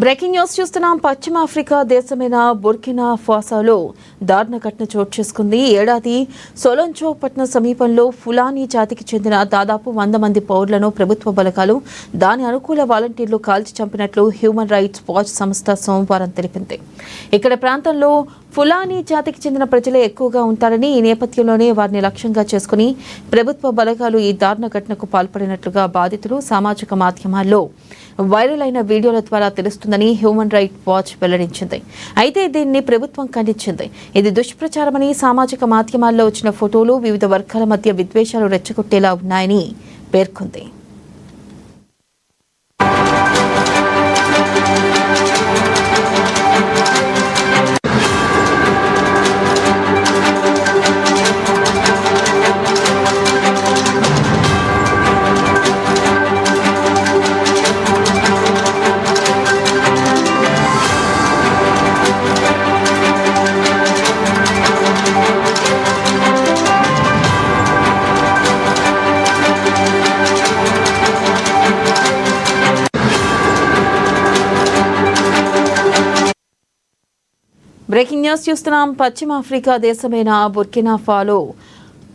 Breaking news చూస్తున్నాం. పశ్చిమ Africa దేశమైన బుర్కినా ఫాసోలో దారుణ ఘటన చోటు చేసుకుంది. ఏడాది సొలంచో పట్టణ సమీపంలో ఫులానీ జాతికి చెందిన దాదాపు 100 మంది పౌరులను ప్రభుత్వ బలగాలు దాని అనుకూల వాలంటీర్లు కాల్చి చంపినట్లు హ్యూమన్ రైట్స్ వాచ్ సంస్థ సోమవారం తెలిపింది. ఇక్కడ ప్రాంతంలో ఫులానీ జాతికి చెందిన ప్రజలే ఎక్కువగా ఉంటారని, ఈ నేపథ్యంలోనే వారిని లక్ష్యంగా చేసుకుని ప్రభుత్వ బలగాలు ఈ దారుణ ఘటనకు పాల్పడినట్లుగా బాధితులు సామాజిక మాధ్యమాల్లో వైరల్ అయిన వీడియోల ద్వారా తెలుస్తుందని హ్యూమన్ రైట్స్ వాచ్ వెల్లడించింది. అయితే దీన్ని ప్రభుత్వం ఖండించింది. ఇది దుష్ప్రచారమని, సామాజిక మాధ్యమాల్లో వచ్చిన ఫోటోలు వివిధ వర్గాల మధ్య విద్వేషాలు రెచ్చగొట్టేలా ఉన్నాయని పేర్కొంది. బ్రేకింగ్ న్యూస్ చూస్తున్నాం. పశ్చిమ ఆఫ్రికా దేశమైన బుర్కినా ఫాలో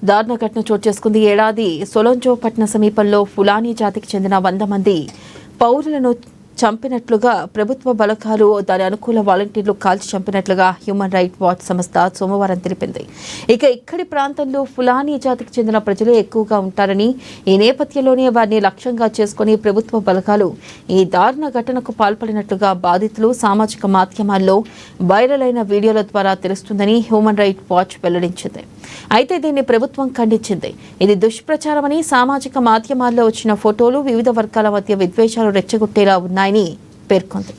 దారుణ ఘటన చోటు చేసుకుంది. ఏడాది సొలంచో పట్టణ సమీపంలో ఫులానీ జాతికి చెందిన 100 మంది పౌరులను చంపినట్లుగా ప్రభుత్వ బలగాలు దాని అనుకూల వాలంటీర్లు కాల్చి చంపినట్లుగా హ్యూమన్ రైట్స్ వాచ్ సంస్థ సోమవారం తెలిపింది. ఇక్కడి ప్రాంతంలో ఫులానీ జాతికి చెందిన ప్రజలే ఎక్కువగా ఉంటారని, ఈ నేపథ్యంలోనే వారిని లక్ష్యంగా చేసుకుని ప్రభుత్వ బలగాలు ఈ దారుణ ఘటనకు పాల్పడినట్లుగా బాధితులు సామాజిక మాధ్యమాల్లో వైరల్ అయిన వీడియోల ద్వారా తెలుస్తుందని హ్యూమన్ రైట్స్ వాచ్ వెల్లడించింది. అయితే దీన్ని ప్రభుత్వం ఖండించింది. ఇది దుష్ప్రచారమని, సామాజిక మాధ్యమాల్లో వచ్చిన ఫోటోలు వివిధ వర్గాల మధ్య విద్వేషాలు రెచ్చగొట్టేలా ఉన్నాయని పేర్కొంది.